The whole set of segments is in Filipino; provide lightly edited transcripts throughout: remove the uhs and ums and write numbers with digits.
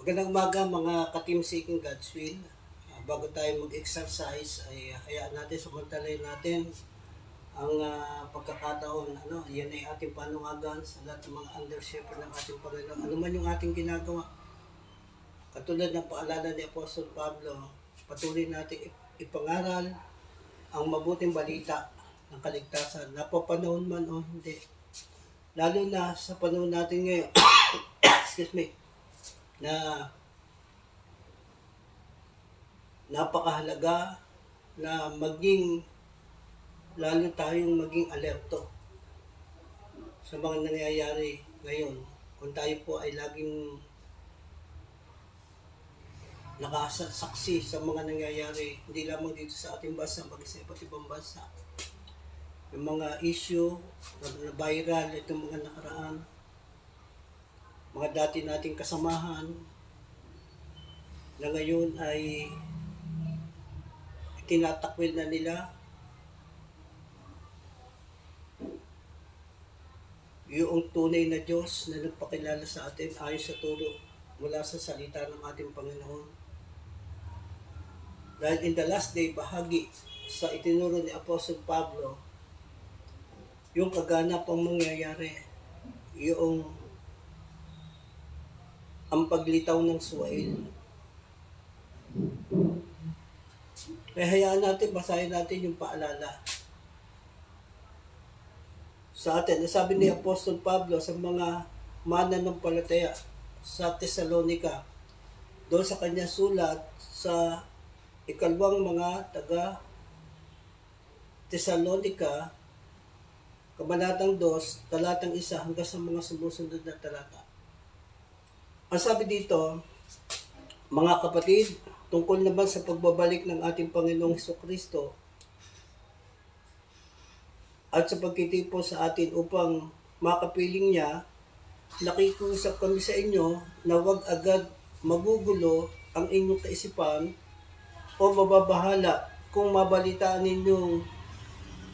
Magandang umaga mga ka-team seeking God's will. Bago tayo mag-exercise ay hayaan natin, sumantalay natin ang pagkakataon. Yan ay ating panuwagan sa lahat ng mga under-shepherd ng ating Panginoon. Ano man yung ating ginagawa. Katulad ng paalala ni Apostol Pablo, patuloy natin ipangaral ang mabuting balita ng kaligtasan, napapanahon man o hindi. Lalo na sa panahon natin ngayon, excuse me, na napakahalaga na lalo tayong maging alerto sa mga nangyayari ngayon. Kung tayo po ay laging nakasaksi sa mga nangyayari, hindi lamang dito sa ating bansa, maging sa iba't ibang bansa. Yung mga issue na viral itong mga nakaraan, mga dati nating kasamahan na ngayon ay tinatakwil na nila yung tunay na Diyos na nagpakilala sa atin ayon sa turo mula sa salita ng ating Panginoon. Dahil in the last day, bahagi sa itinuro ni Apostol Pablo, yung kaganapang mangyayari, yung ang paglitaw ng suwail. Kaya hayaan natin, basahin natin yung paalala sa atin. Nasabi ni Apostol Pablo sa mga mananampalataya sa Thessalonica, doon sa kanya sulat sa ikalawang mga taga Thessalonica, kabanatang 2, talatang 1 hanggang sa mga sumusunod na talata. Ang sabi dito, mga kapatid, tungkol naman sa pagbabalik ng ating Panginoong Hesukristo at sa pagtitipo sa atin upang makapiling niya, nakikiusap kami sa inyo na huwag agad magugulo ang inyong kaisipan o mababahala kung mabalitaan ninyong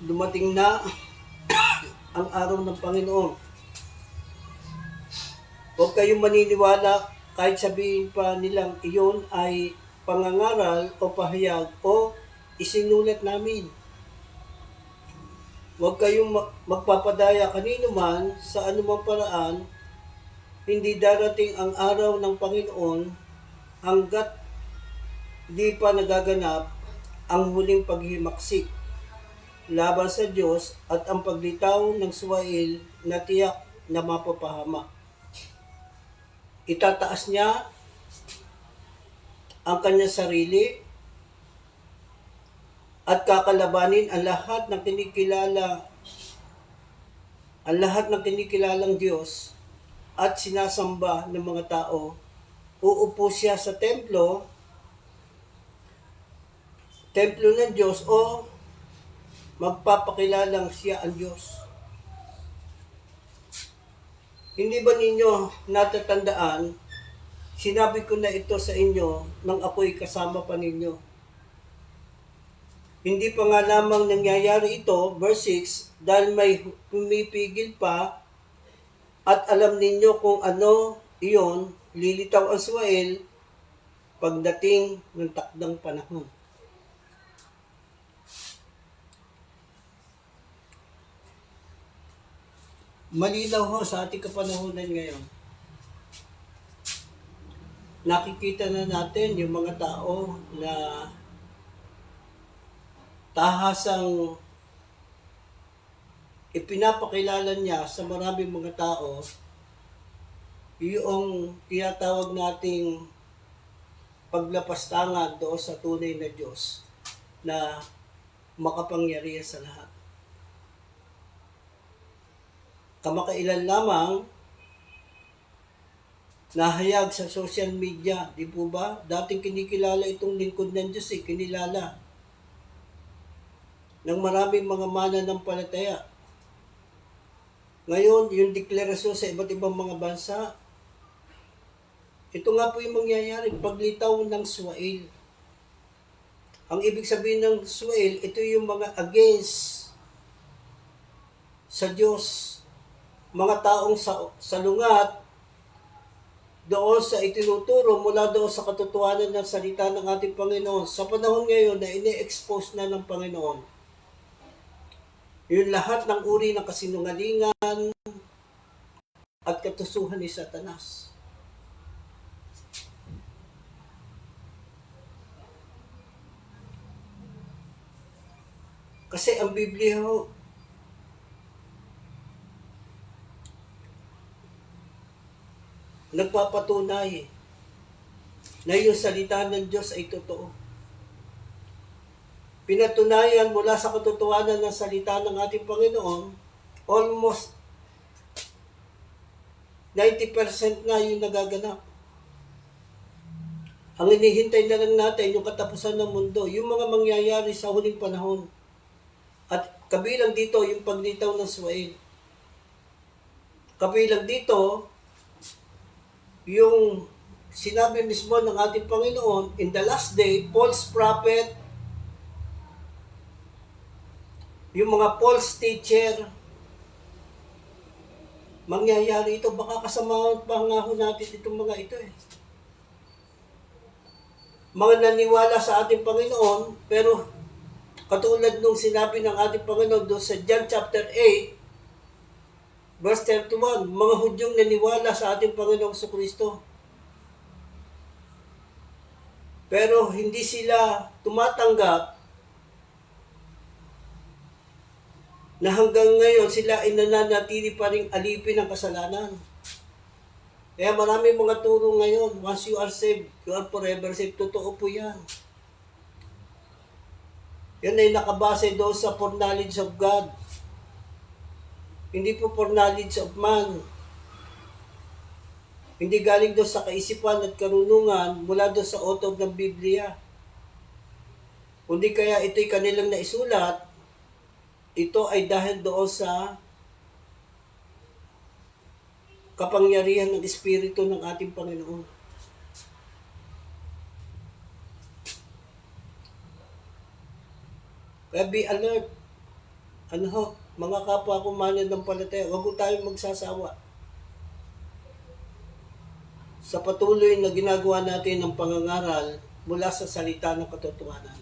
dumating na ang araw ng Panginoon. Huwag kayong maniniwala kahit sabihin pa nilang iyon ay pangangaral o pahayag o isinulat namin. Huwag kayong magpapadaya kanino man sa anumang paraan, hindi darating ang araw ng Panginoon hanggat di pa nagaganap ang huling paghimaksik laban sa Diyos at ang paglitaw ng suwail na tiyak na mapapahama. Itataas niya ang kanyang sarili at kakalabanin ang lahat ng kinikilalang Diyos at sinasamba ng mga tao. Uupo siya sa templo ng Diyos o magpapakilalang siya ang Diyos. Hindi ba ninyo natatandaan, sinabi ko na ito sa inyo nang ako'y kasama pa ninyo. Hindi pa nga lamang nangyayari ito, verse 6, dahil may pumipigil pa at alam ninyo kung ano iyon, lilitaw ang suwail pagdating ng takdang panahon. Malinaw ho sa ating kapanahunan ngayon. Nakikita na natin yung mga tao na tahasang ipinapakilala niya sa maraming mga tao yung tinatawag nating paglapastangan doon sa tunay na Diyos na makapangyarihan sa lahat. Kamakailan lamang nahayag sa social media, di po ba? Dating kinikilala itong lingkod ng Diyos, kinilala ng maraming mga mananampalataya. Ngayon, yung deklarasyon sa iba't ibang mga bansa, ito nga po yung mangyayari, paglitaw ng suwail. Ang ibig sabihin ng suwail, ito yung mga against sa Diyos. Mga taong salungat doon sa itinuturo mula doon sa katotohanan ng salita ng ating Panginoon sa panahon ngayon na ini-expose na ng Panginoon yung lahat ng uri ng kasinungalingan at katusuhan ni Satanas. Kasi ang Biblia ho, nagpapatunay na yung salita ng Diyos ay totoo. Pinatunayan mula sa katotohanan ng salita ng ating Panginoon, almost 90% na yung nagaganap. Ang inihintay na lang natin yung katapusan ng mundo, yung mga mangyayari sa huling panahon. At kabilang dito yung paglitaw ng Suwail. Kabilang dito yung sinabi mismo ng ating Panginoon, in the last day, false prophet, yung mga false teacher, mangyayari ito. Baka kasama pa nga ho natin itong mga ito eh. Mga naniwala sa ating Panginoon, pero katulad nung sinabi ng ating Panginoon doon sa John chapter 8, verse 31, mga Hudyong naniwala sa ating Panginoong Kristo. Pero hindi sila tumatanggap na hanggang ngayon sila ay nananatili pa rin alipin ng kasalanan. Kaya maraming mga turo ngayon, once you are saved, you are forever saved. Totoo po yan. Yan ay nakabase doon sa foreknowledge of God. Hindi po foreknowledge of man. Hindi galing doon sa kaisipan at karunungan mula doon sa author ng Biblia. Kundi kaya ito'y kanilang naisulat, ito ay dahil doon sa kapangyarihan ng Espiritu ng ating Panginoon. Kaya be alert. Mga kapwa ko mananampalataya, huwag ko tayong magsasawa sa patuloy na ginagawa natin ng pangangaral mula sa salita ng katotohanan.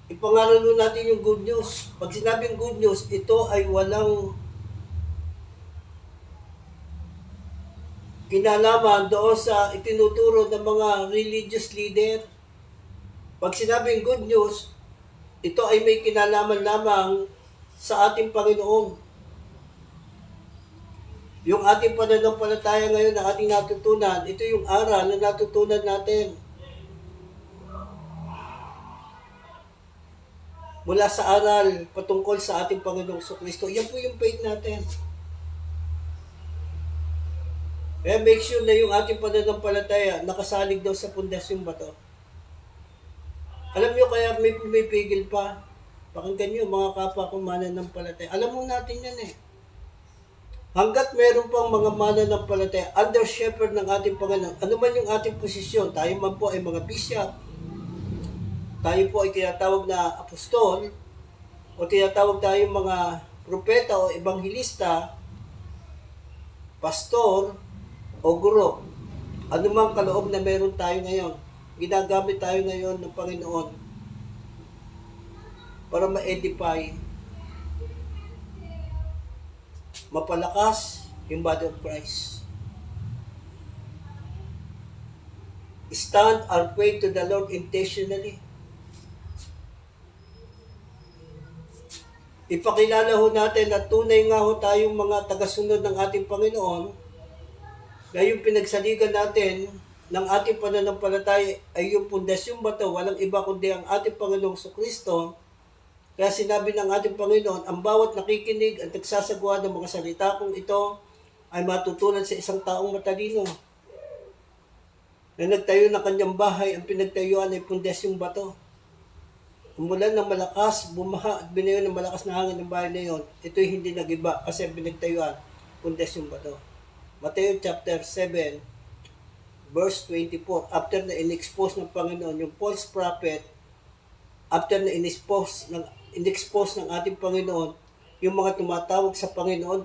Ipangaral natin yung good news. Pag sinabing good news, ito ay walang kinalaman doon sa itinuturo ng mga religious leader. Pag sinabing good news, ito ay may kinalaman lamang sa ating Panginoon. Yung ating pananampalataya ngayon na ating natutunan, ito yung aral na natutunan natin. Mula sa aral patungkol sa ating Panginoong Kristo. Yan po yung faith natin. Kaya make sure na yung ating pananampalataya nakasalig daw sa pundasyong bato. Alam nyo kaya may pumipigil pa. Pakinggan nyo mga kapwa kong mananampalataya. Alam mo natin yan eh. Hanggat meron pang mga mananampalataya under shepherd ng ating Panginoon, ano man yung ating posisyon, tayo man po ay mga bishop, tayo po ay tinatawag na apostol, o tinatawag tayong mga propeta o ebanghilista, pastor, o guro. Ano mang kaloob na meron tayo ngayon, ginagamit tayo ngayon ng Panginoon para ma-edify, mapalakas yung body of Christ. Stand or pray to the Lord intentionally. Ipakilala ho natin na tunay nga ho tayong mga tagasunod ng ating Panginoon, na yung pinagsaligan natin ng ating pananampalataya ay yung pundasyong bato, walang iba kundi ang ating Panginoong Kristo. Kaya sinabi ng ating Panginoon, ang bawat nakikinig at nagsasagawa ng mga salita kong ito ay matutunan sa isang taong matalino na nagtayo ng kanyang bahay, ang pinagtayuan ay pundasyong bato. Umulan ng malakas, bumaha at binayo ng malakas na hangin ng bahay na iyon, ito'y hindi nagiba kasi ang pinagtayuan, pundasyong bato. Mateo chapter 7, verse 24, after na in-expose ng Panginoon yung false prophet, after na in-expose ng ating Panginoon yung mga tumatawag sa Panginoon,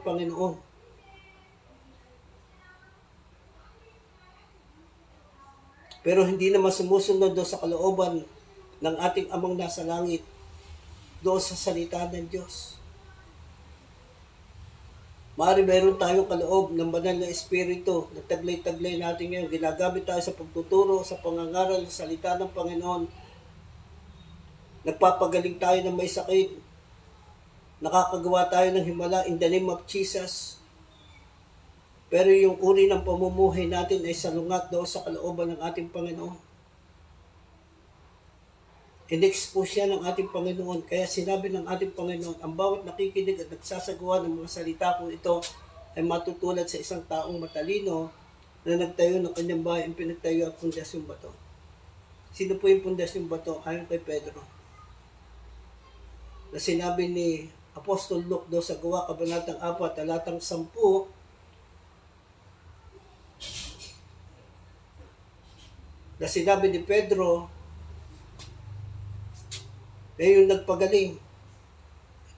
pero hindi naman sumusunod doon sa kalooban ng ating amang nasa langit, doon sa salita ng Diyos. Maaari meron tayong kaloob ng banal na espiritu na taglay-taglay natin ngayon. Ginagamit tayo sa pagtuturo, sa pangangaral, sa salita ng Panginoon. Nagpapagaling tayo ng may sakit. Nakakagawa tayo ng himala in the name of Jesus. Pero yung uri ng pamumuhay natin ay salungat doon sa kalooban ng ating Panginoon. In-expose siya ng ating Panginoon. Kaya sinabi ng ating Panginoon, ang bawat nakikinig at nagsasagawa ng mga salita kong ito ay matutulad sa isang taong matalino na nagtayo ng kanyang bahay ang pinagtayo at pundasyong bato. Sino po yung pundasyong bato? Ayon kay Pedro. Na sinabi ni Apostol Luke do sa Gawa, Kabanatang 4, talatang 10, na sinabi ni Pedro, na yung nagpagaling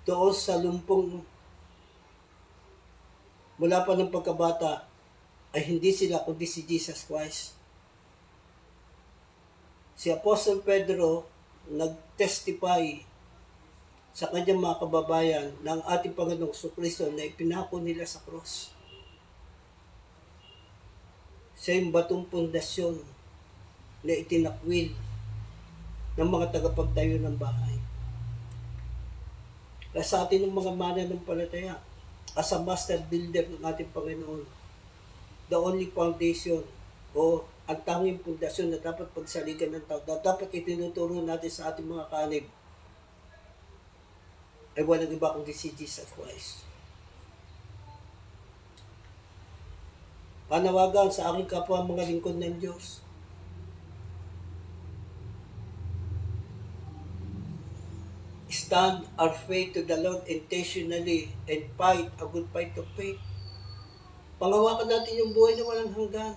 doon sa lumpong mula pa ng pagkabata ay hindi sila kundi si Jesus Christ. Si Apostle Pedro nag-testify sa kanyang mga kababayan ng ating Panginoong Jesucristo na ipinako nila sa cross. Siya yung batong pundasyon na itinakwil ng mga tagapagtayo ng bahay. Kaya sa atin ng mga mananampalataya, as a master builder ng ating Panginoon, the only foundation o ang tanging pundasyon na dapat pagsaligan ng tao, na dapat itinuturo natin sa ating mga kanib, ay walang iba kundi si Jesus Christ. Panawagan sa aking kapwa mga lingkod ng Diyos, stand our faith to the Lord intentionally and fight a good fight of faith. Pangawakan natin yung buhay na walang hanggan.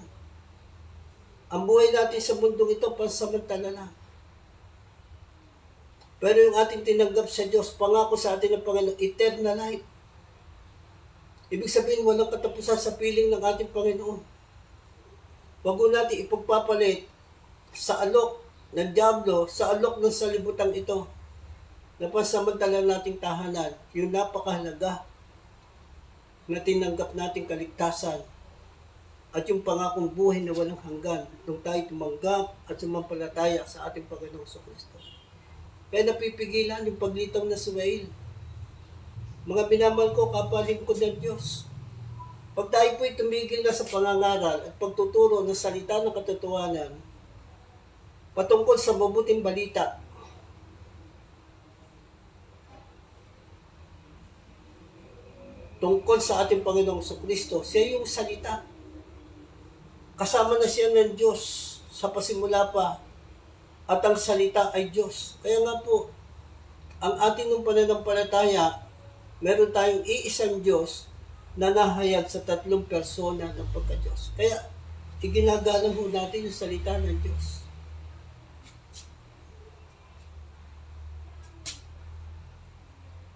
Ang buhay natin sa mundong ito, pansamantala na. Pero yung ating tinanggap sa Diyos, pangako sa atin ng Panginoon, eternal life. Ibig sabihin, walang katapusan sa piling ng ating Panginoon. Huwag mo natin ipagpapalit sa alok ng Diablo, sa alok ng salibutan ito, na pansamantala nating tahanan, yung napakahalaga na tinanggap nating kaligtasan at yung pangakong buhay na walang hanggan nung tayo tumanggap at sumampalataya sa ating Panginoong Jesucristo. Kaya napipigilan yung paglitaw na suwail. Mga binamahal ko, kapalingkod ng Diyos. Pag tayo po'y tumigil na sa pangangaral at pagtuturo ng salita ng katotohanan patungkol sa mabuting balita, tungkol sa ating Panginoong Jesucristo, siya yung salita. Kasama na siya ng Diyos sa pasimula pa at ang salita ay Diyos. Kaya nga po, ang ating ng pananampalataya, meron tayong iisang Diyos na nahayag sa tatlong persona ng pagka-Diyos. Kaya, iginagalang ho natin yung salita ng Diyos.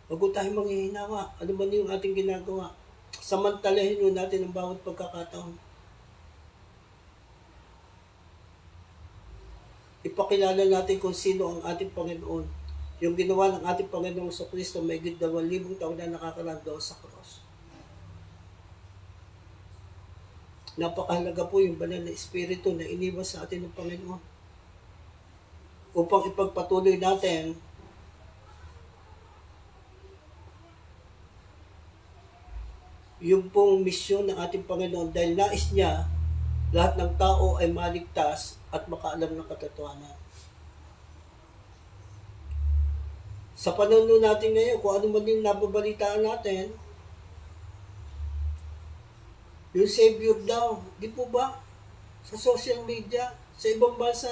Huwag ko tayong manghihinawa. Ano man yung ating ginagawa? Samantalahin mo natin ang bawat pagkakataon. Ipakilala natin kung sino ang ating Panginoon. Yung ginawa ng ating Panginoong Jesucristo, may 2,000 taon na nakakaraan doon sa cross. Napakahalaga po yung banal na espiritu na iniwan sa atin ng Panginoon. Upang ipagpatuloy natin yung pong misyon ng ating Panginoon dahil nais niya lahat ng tao ay maligtas at makaalam ng katotohanan. Sa panahon natin ngayon, kung ano man yung nababalitaan natin, yung Savior daw, di po ba? Sa social media, sa ibang bansa,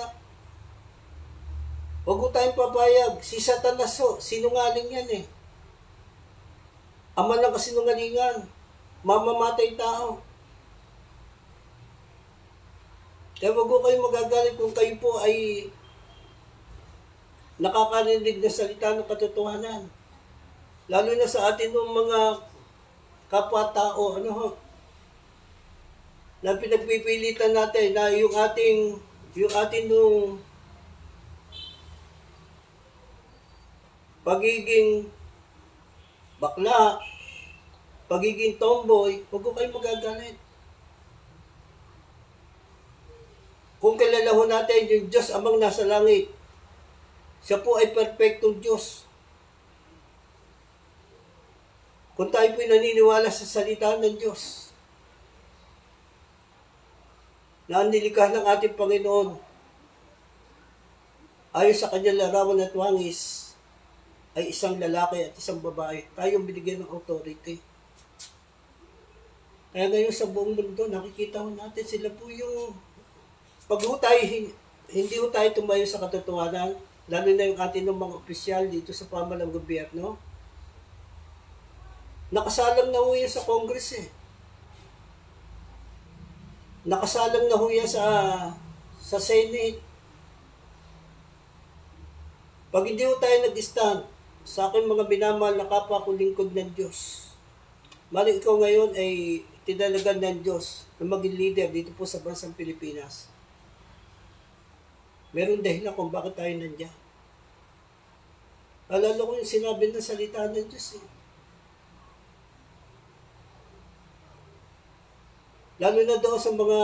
huwag ko tayong papayag. Si Satanas, sinungaling yan eh. Ama ng kasinungalingan. Mamamatay tao. Kaya wag ko kayo magagalit kung kayo po ay nakakarinig na salita ng katotohanan. Lalo na sa atin ng mga kapwa-tao, na pinagpipilitan natin na yung ating yung atin nung pagiging bakla, pagiging tomboy, huwag ko kayo magagalit. Kung kilala ho natin yung Diyos amang nasa langit, siya po ay perfectong Diyos. Kung tayo po'y naniniwala sa salita ng Diyos, na ang nilikha ng ating Panginoon, ayon sa kanyang larawan at wangis, ay isang lalaki at isang babae. Tayong binigyan ng authority. Kaya ngayon sa buong mundo, nakikita ho natin sila po yung pag ho tayo, hindi ho tayo tumayo sa katotohanan, lalo na yung ating mga opisyal dito sa pamalang gobyerno, nakasalang na ho yan sa Congress eh. Nakasalang na ho yan sa Senate. Pag hindi ho tayo nag-stand, sa akin mga binamahal na kapwa ko lingkod ng Diyos, mali ikaw ngayon ay tinalagan ng Diyos na maging leader dito po sa bansang Pilipinas. Meron dahilan kung bakit tayo nandiyan. Alala ko yung sinabi ng salita ng Diyos eh. Lalo na doon sa mga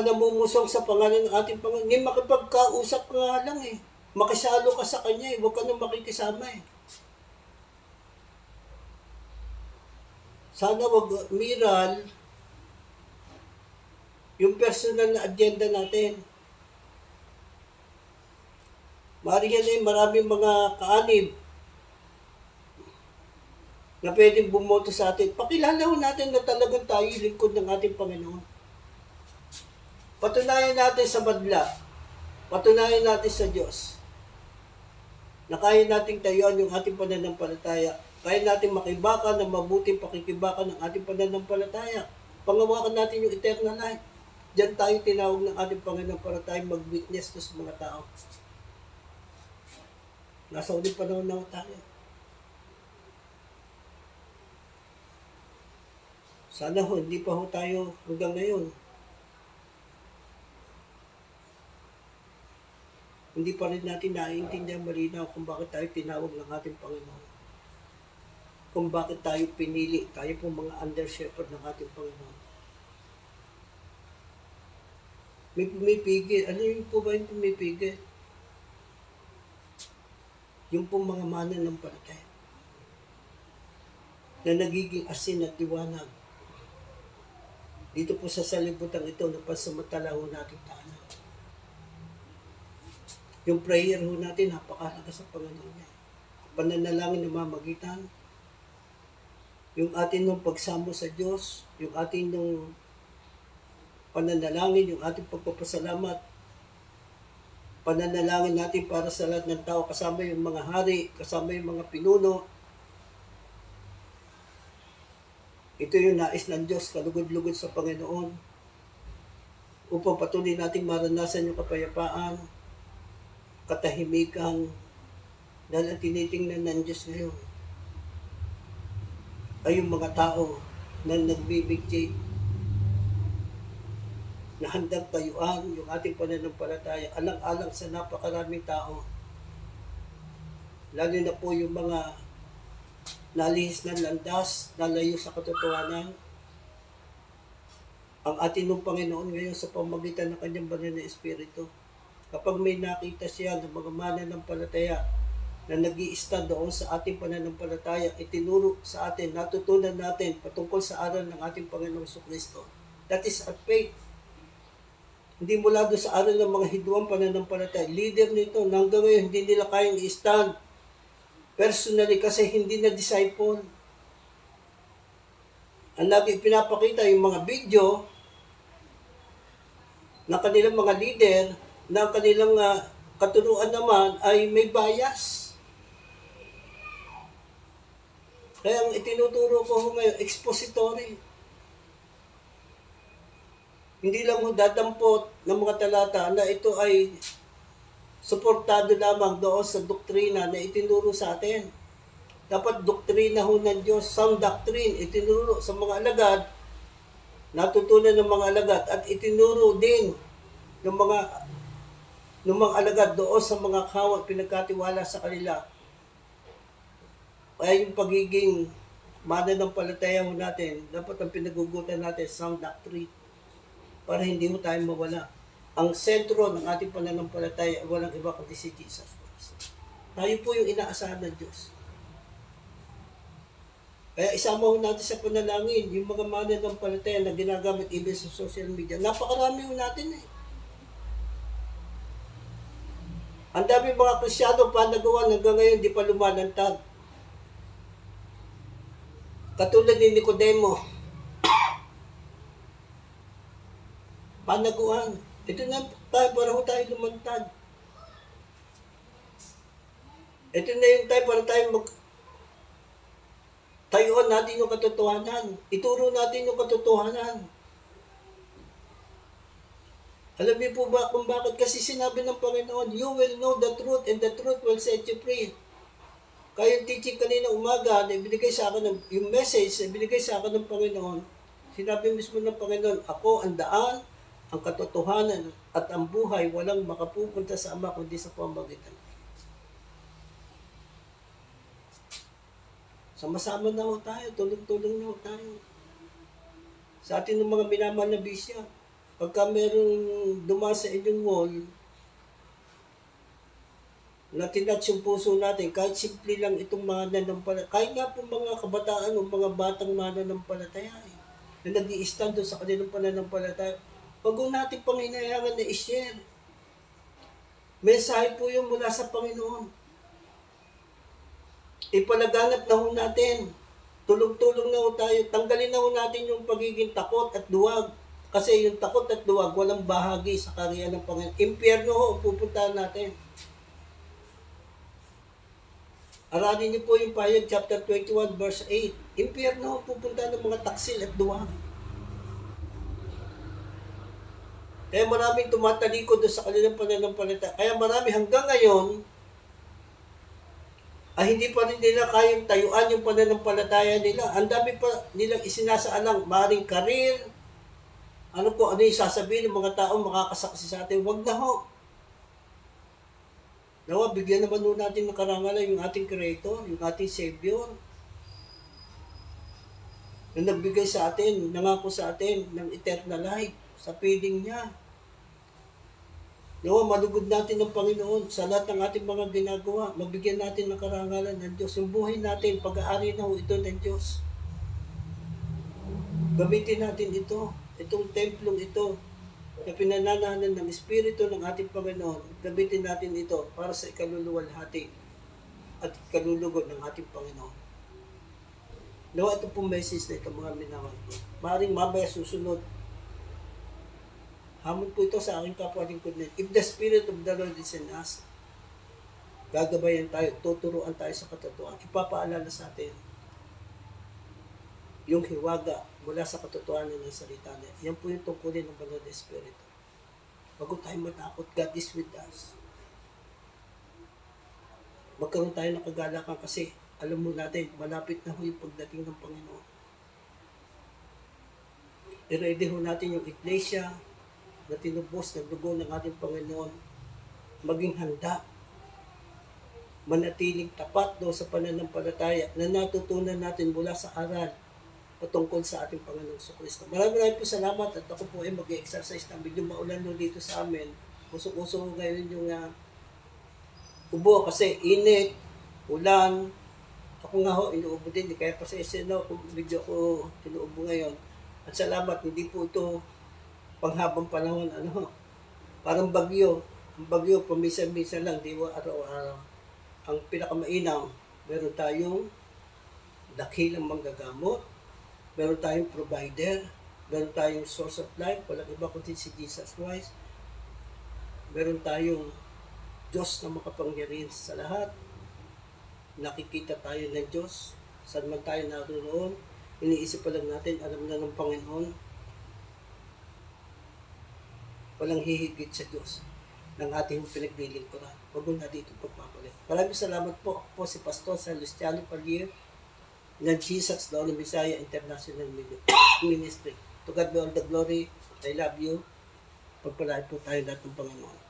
namumusong sa pangalan ng ating Panginoon, hindi makipagkausap ka nga lang eh. Makisalo ka sa Kanya eh, huwag ka nang makikisama eh. Sana wag miral yung personal na agenda natin. Mariyan eh, maraming mga kaanib na pwedeng bumoto sa atin. Pakilala ho natin na talagang tayo lingkod ng ating Panginoon. Patunayan natin sa madla, patunayan natin sa Diyos, na kaya nating tayuan yung ating pananampalataya. Kaya natin makibaka ng mabuting pakikibaka ng ating pananampalataya. Pangawakan natin yung eternal life. Diyan tayo tinawag ng ating Panginoon para tayo mag-witness sa mga tao. Nasa uling panahon na tayo. Sana ho, hindi pa ho tayo hanggang ngayon. Hindi pa rin natin naiintindihan malinaw kung bakit tayo tinawag ng ating Panginoon. Kung bakit tayo pinili, tayo po mga under-shepherd ng ating Panginoon. May pumipigil. Ano yung po ba yung pumipigil? Yung pong mga mananampalataya na nagiging asin at liwanag dito po sa salibutan ito na pansamantala ho natin tayo. Yung prayer ho natin, napakalaga sa Panginoon niya. Pananalangin na mamagitan, yung atin nung pagsamo sa Diyos, yung atin nung pananalangin, yung ating pagpapasalamat, pananalangin natin para sa lahat ng tao, kasama yung mga hari, kasama yung mga pinuno. Ito yung nais ng Diyos, kalugod-lugod sa Panginoon, upang patuloy nating maranasan yung kapayapaan, katahimikan, dahil ang tinitingnan ng Diyos ngayon ay yung mga tao na nagbibigti, na handang tayuan yung ating pananampalataya, alang-alang sa napakaraming tao. Lalo na po yung mga nalihis ng landas, nalayo sa katotohanan. Ang atin ng Panginoon ngayon sa pamamagitan ng kanyang banal na Espiritu, kapag may nakita siya ng mga mananampalataya na nag-i-stand doon sa ating pananampalataya, itinuro sa atin, natutunan natin patungkol sa aral ng ating Panginoong Jesucristo. That is our faith. Hindi mula doon sa aral ng mga hidwang pananampalataya. Leader nito, hanggang ngayon, hindi nila kayang i-stand personally kasi hindi na disciple. Ang lagi pinapakita yung mga video na kanilang mga leader, na kanilang katuruan naman ay may bias. Kaya ang itinuturo ko ngayon, expository. Hindi lang mo dadampot ng mga talata na ito ay suportado lamang doon sa doktrina na itinuro sa atin. Dapat doktrina ho ng Diyos, sound doctrine, itinuro sa mga alagad natutunan ng mga alagad at itinuro din ng mga alagad doon sa mga kawat pinagkatiwala sa kanila. Kaya yung pagiging mananampalataya mo natin, dapat ang pinagugutan natin sound doctrine para hindi mo tayo mawala. Ang sentro ng ating pananampalataya ay walang iba kundi si Jesus Christ. Tayo po yung inaasahan ng Diyos. Kaya isama ho natin sa panalangin, yung mga mananampalataya na ginagamit even sa social media. Napakarami ho natin eh. Ang dami mga Kristyano pa nagawa hanggang ngayon di pa lumalantad. Katulad ni Nicodemo, panaguan. Ito na tayo, para ho tayo lumantad. Ito na yung tayo para tayo tayuan natin yung katotohanan. Ituro natin yung katotohanan. Alam niyo po ba kung bakit? Kasi sinabi ng Panginoon, you will know the truth and the truth will set you free. Kaya yung teaching kanina umaga na ibinigay sa akin, yung message na ibinigay sa akin ng Panginoon, sinabi mismo ng Panginoon, ako ang daan, ang katotohanan at ang buhay, walang makapupunta sa Ama kundi sa pamamagitan. Sama-sama na ho tayo, tulong-tulong na ho tayo. Sa atin ng mga minamahal na bisya, pagka merong dumaan sa inyong wall, na tinatch yung puso natin, kahit simple lang itong mananampalataya, kahit nga po mga kabataan o mga batang mananampalataya, na nag-i-stand doon sa kanilang pananampalataya, wag ko natin panginayangan na i-share. Mensahe po yung mula sa Panginoon. Ipalaganap na ho natin. Tulong-tulong na ho tayo. Tanggalin na ho natin yung pagiging takot at duwag. Kasi yung takot at duwag, walang bahagi sa karya ng Panginoon. Impyerno ho, pupuntahan natin. Aralin niyo po yung Pahayag chapter 21 verse 8. Impyerno pupunta ng mga taksil at duwag. Kaya maraming tumatalikod doon sa kanilang pananampalataya. Kaya marami hanggang ngayon ay hindi pa rin nila kayang tayuan yung pananampalataya nila. Ang dami pa nilang isinasaalang maring karir. Ano po, ano yung sasabihin ng mga tao makakasaksi sa atin? Wag na ho. Nawa, bigyan naman nun natin ng karangalan yung ating Creator, yung ating Savior. Na nagbigay sa atin, nangako sa atin ng eternal life sa piling niya. Nawa, malugod natin ng Panginoon sa lahat ng ating mga ginagawa. Mabigyan natin ng karangalan ng Diyos. Yung buhay natin, pag-aari na ho ito ng Diyos. Gamitin natin ito, itong templong ito, na pinananahanan ng Espiritu ng ating Panginoon, gamitin natin ito para sa ikaluluwalhati at ikalulugod ng ating Panginoon. Nawa ito pong message na ito mga minamahal ko. Maaaring mamaya susunod. Hamon po ito sa aking kapwa lingkod na, if the Spirit of the Lord is in us, gagabayan tayo, tuturuan tayo sa katotohanan, ipapaalala sa atin yung hiwaga mula sa katotohanan ng salita niya. Yan po yung tungkulin ng Banal na Espiritu. Bago tayo matakot, God is with us. Magkaroon tayo ng kagalakan kasi alam mo natin, malapit na ho yung pagdating ng Panginoon. I-ready ho natin yung iglesia na tinubos ng dugo ng ating Panginoon. Maging handa. Manatiling tapat doon sa pananampalataya na natutunan natin mula sa aral patungkol sa ating Panginoong Kristo. Maraming po salamat at ako po ay mag-exercise na medyo maulan no dito sa amin. Kusok-kusok ngayon yung ubo kasi init, ulan. Ako nga ho, inuubo din. Kaya pa sa esena kung medyo ako inuubo ngayon. At salamat, hindi po ito panghabang panahon. Parang bagyo. Ang bagyo, pamisa-misa lang, di ba araw-araw. Ang pinakamainaw, meron tayong dakilang manggagamot, meron tayong provider, meron tayong source of life, walang iba kundi si Jesus Christ. Meron tayong Diyos na makapangyarihan sa lahat. Nakikita tayo ng Diyos. Saan man tayo naroon, iniisip pa lang natin, alam na ng Panginoon. Walang hihigit sa Diyos ng ating pinaglilingkuran. Huwag mo na dito pagpapalit. Maraming salamat po. Ako po si Pastor Luciano Palier. ng Jesus, the Only Messiah International Ministry. To God be all the glory. I love you. Pagpalain po tayo lahat ng Panginoon.